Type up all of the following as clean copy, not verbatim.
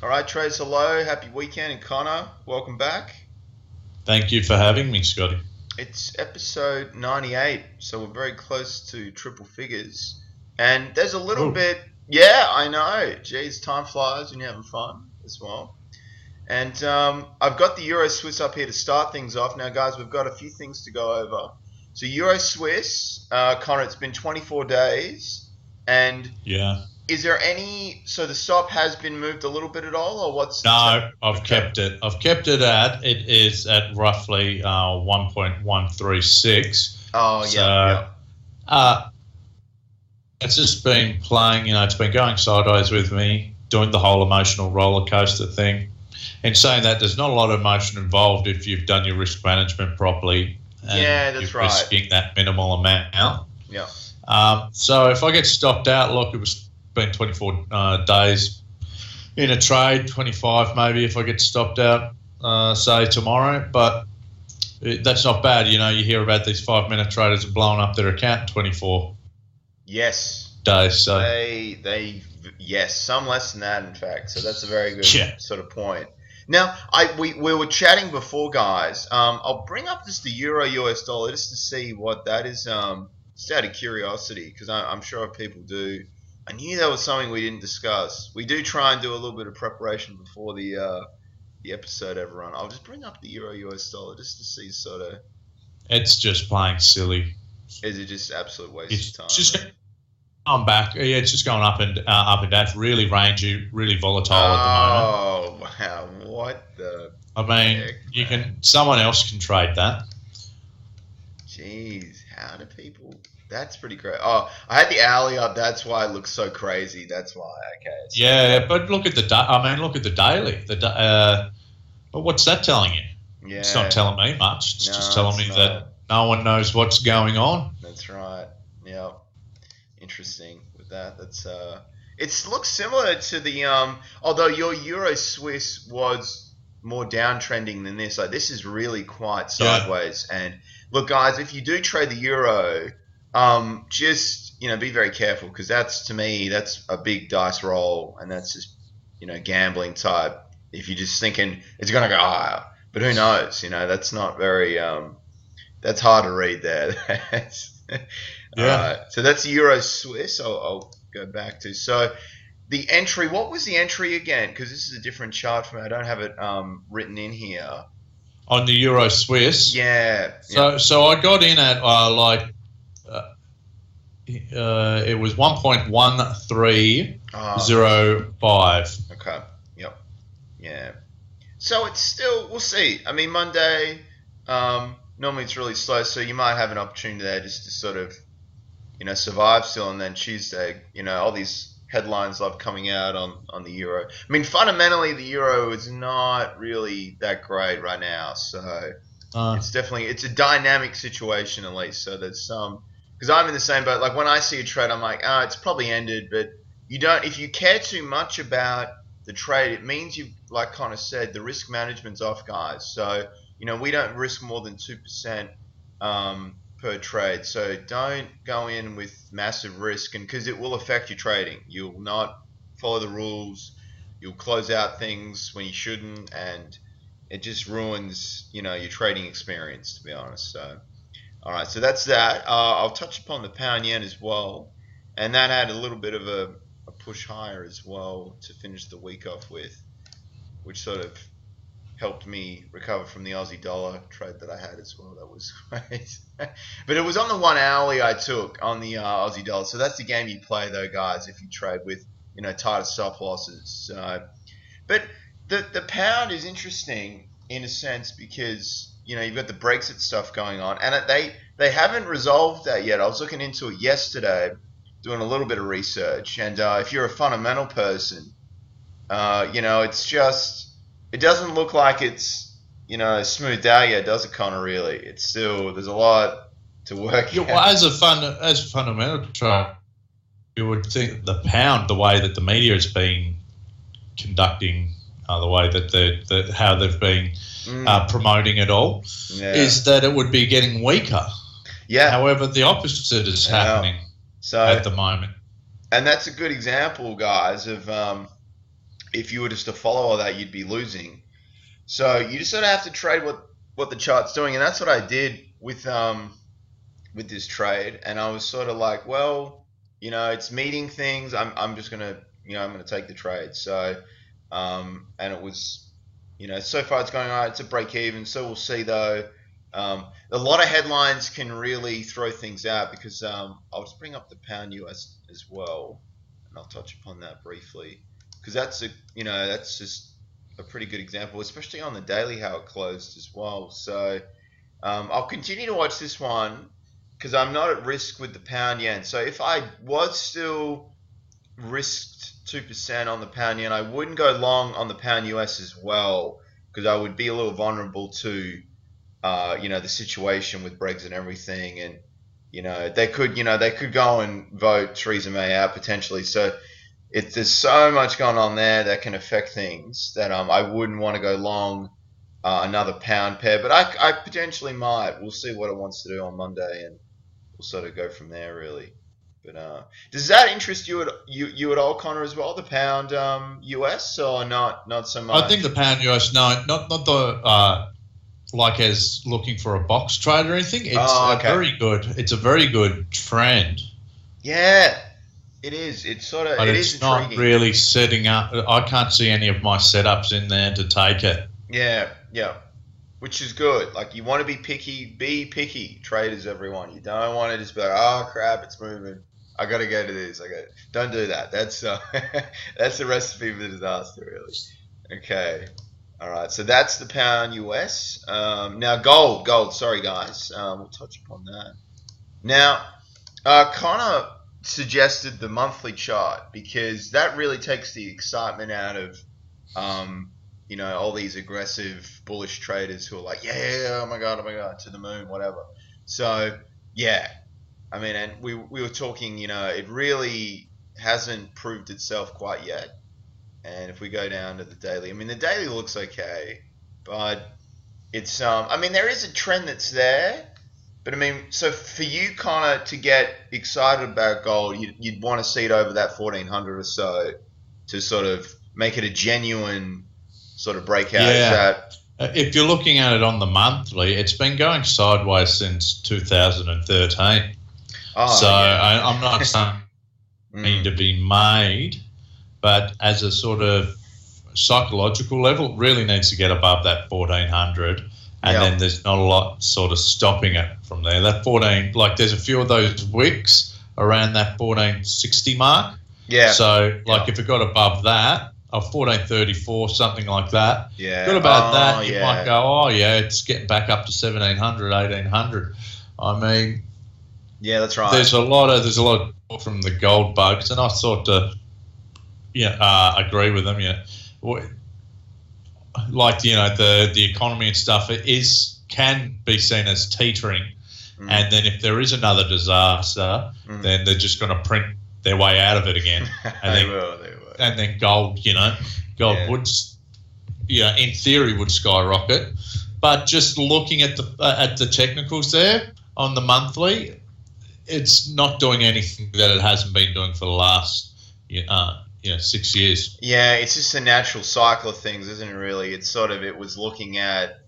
All right, Trace, hello. Happy weekend. And Connor, welcome back. Thank you for having me, Scotty. It's episode 98, so we're very close to triple figures. And there's a little Oh, bit, yeah, I know. Geez, time flies when you're having fun as well. And I've got the Euro Swiss up here to start things off. Now, guys, we've got a few things to go over. So, Euro Swiss, Connor, it's been 24 days. And yeah. is there any, so the stop has been moved a little bit at all, or what's No, I've okay. kept it. It is at roughly 1.136. Oh, So, yeah. it's just been playing, it's been going sideways with me, doing the whole emotional roller coaster thing. In saying that, there's not a lot of emotion involved if you've done your risk management properly and Yeah, that's you're right. risking that minimal amount. Yeah. So if I get stopped out, look, been 24 days in a trade, 25 maybe if I get stopped out, say tomorrow. But that's not bad. You hear about these 5-minute traders blowing up their account in 24 Yes. days. So Yes, some less than that, in fact. So that's a very good sort of point. Now, we were chatting before, guys. I'll bring up just the Euro US dollar just to see what that is, just out of curiosity, because I'm sure people do. I knew that was something we didn't discuss. We do try and do a little bit of preparation before the episode ever run. I'll just bring up the Euro US dollar just to see sort of. it's just playing silly. Is it just absolute waste It's of time? just going back. Yeah, it's just going up and down. It's really rangy, really volatile at the moment. Oh, wow. What the I mean, heck, someone else can trade that. Jeez, how do people? That's pretty great. Oh, I had the hourly up. That's why it looks so crazy. That's why. Okay. So, Yeah, but look at the look at the daily. But what's that telling you? yeah. It's not telling me much. It's No, just telling it's me not. that no one knows what's going on. That's right. Yeah. Interesting with that. That's it looks similar to the although your Euro Swiss was more downtrending than this. Like this is really quite sideways. And look, guys, if you do trade the Euro, just be very careful because that's a big dice roll, and that's just gambling type. If you're just thinking it's gonna go higher, but who knows? That's not very that's hard to read there. So that's Euro Swiss. I'll go back to the entry. What was the entry again? Because this is a different chart for me. I don't have it written in here. On the Euro Swiss. Yeah. So I got in at it was 1.1305. Okay. Yep. Yeah. So it's still, we'll see. I mean, Monday, normally it's really slow, so you might have an opportunity there just to sort of, survive still. And then Tuesday, all these headlines love coming out on the Euro. I mean, fundamentally, the Euro is not really that great right now. So it's a dynamic situation at least. So there's some, because I'm in the same boat. Like when I see a trade, I'm like, it's probably ended. But if you care too much about the trade, it means like Connor said, the risk management's off, guys. So, we don't risk more than 2% per trade. So don't go in with massive risk, and because it will affect your trading. You'll not follow the rules. You'll close out things when you shouldn't, and it just ruins, your trading experience, to be honest. So, all right, so that's that. I'll touch upon the pound yen as well, and that had a little bit of a push higher as well to finish the week off with, which sort of helped me recover from the Aussie dollar trade that I had as well. That was great. But it was on the 1 hourly I took on the Aussie dollar. So that's the game you play though, guys, if you trade with, tighter stop losses. But the pound is interesting in a sense because, you've got the Brexit stuff going on, and they haven't resolved that yet. I was looking into it yesterday, doing a little bit of research, and if you're a fundamental person, it's just, it doesn't look like it's, smoothed out yet, does it, Connor, really? It's still, there's a lot to work Well, out. as a fundamental trade, you would think the pound, the way that the media has been conducting, the way that how they've been promoting it all, is that it would be getting weaker. Yeah. However, the opposite is happening at the moment. And that's a good example, guys, of if you were just to follow all that, you'd be losing. So you just sort of have to trade what the chart's doing, and that's what I did with this trade. And I was sort of like, well, it's meeting things. I'm just gonna I'm gonna take the trade. So and it was so far it's going all right. It's a break even. So we'll see though. A lot of headlines can really throw things out because I'll just bring up the pound US as well, and I'll touch upon that briefly because that's that's just a pretty good example, especially on the daily how it closed as well. So I'll continue to watch this one because I'm not at risk with the pound yen. So if I was still risked 2% on the pound yen, I wouldn't go long on the pound US as well because I would be a little vulnerable to the situation with Brexit and everything, and they could go and vote Theresa May out potentially. So there's so much going on there that can affect things that I wouldn't want to go long another pound pair, but I potentially might. We'll see what it wants to do on Monday, and we'll sort of go from there really. But does that interest you at all, Connor, as well? The pound US or not so much? I think the pound US, no, not the like as looking for a box trade or anything. It's very good. It's a very good trend. Yeah, it is. It's sort of. But it's not really setting up. I can't see any of my setups in there to take it. Yeah, which is good. Like you want to be picky traders, everyone. You don't want to just be like, oh crap, it's moving. I got to go to this. Don't do that. That's that's a recipe for disaster, really. Okay. All right, so that's the pound US. Now gold. Sorry, guys. We'll touch upon that. Now, Connor suggested the monthly chart because that really takes the excitement out of, all these aggressive bullish traders who are like, yeah, oh my god, to the moon, whatever. So yeah, I mean, and we were talking, it really hasn't proved itself quite yet. And if we go down to the daily, I mean, the daily looks okay, but it's there is a trend that's there, but I mean, so for you, Connor, to get excited about gold, you'd want to see it over that 1400 or so to sort of make it a genuine sort of breakout. Yeah. If you're looking at it on the monthly, it's been going sideways since 2013. I'm not saying to be made. But as a sort of psychological level, it really needs to get above that 1400, and then there's not a lot sort of stopping it from there. That 14, like there's a few of those wicks around that 1460 mark. Yeah. So if it got above that, or 1434, something like that. Yeah. Got about that, you might go, it's getting back up to 1700, 1800. I mean, yeah, that's right. There's a lot from the gold bugs, and I sort of. Agree with them. Yeah, like the economy and stuff can be seen as teetering, and then if there is another disaster, then they're just going to print their way out of it again, and they will. And then gold would, in theory, would skyrocket, but just looking at the technicals there on the monthly, it's not doing anything that it hasn't been doing for the last 6 years. Yeah, it's just a natural cycle of things, isn't it, really? It's sort of, it was looking at,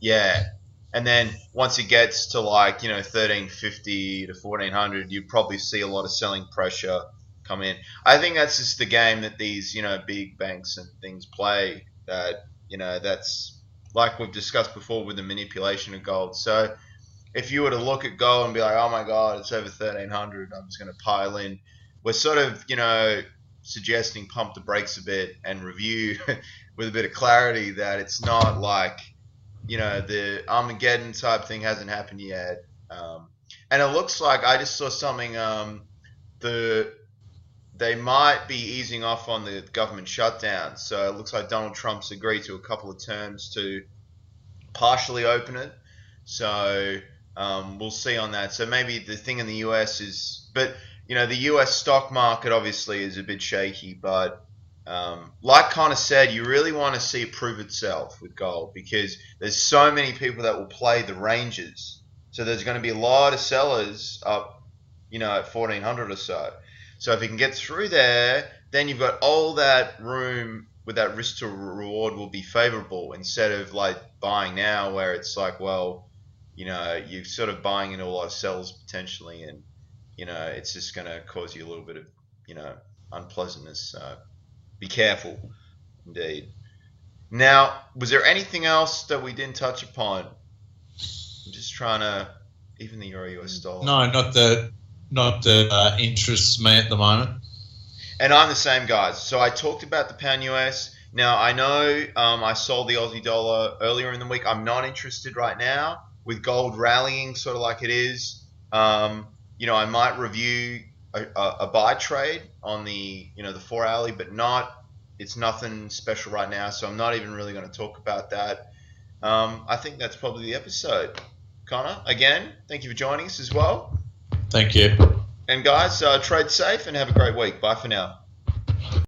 and then once it gets to 1350 to 1400, you probably see a lot of selling pressure come in. I think that's just the game that these, big banks and things play, that, that's like we've discussed before with the manipulation of gold. So if you were to look at gold and be like, oh my God, it's over 1300, I'm just going to pile in, we're sort of, suggesting pump the brakes a bit and review with a bit of clarity that it's not like, the Armageddon type thing hasn't happened yet. And it looks like, I just saw something, they might be easing off on the government shutdown. So it looks like Donald Trump's agreed to a couple of terms to partially open it. So we'll see on that. So maybe the thing in the US is, but the US stock market obviously is a bit shaky, but like Connor said, you really want to see it prove itself with gold because there's so many people that will play the ranges. So there's going to be a lot of sellers up, at 1400 or so. So if you can get through there, then you've got all that room with that risk to reward will be favorable instead of like buying now where it's like, well, you're sort of buying into a lot of sells potentially, and it's just going to cause you a little bit of unpleasantness. Be careful, indeed. Now, was there anything else that we didn't touch upon? I'm just trying to, even the Euro US dollar. No, not that interests me at the moment. And I'm the same, guys. So I talked about the pound US. Now, I know I sold the Aussie dollar earlier in the week. I'm not interested right now with gold rallying sort of like it is. I might review a buy trade on the 4 hourly, but it's nothing special right now. So I'm not even really going to talk about that. I think that's probably the episode. Connor, again, thank you for joining us as well. Thank you. And guys, trade safe and have a great week. Bye for now.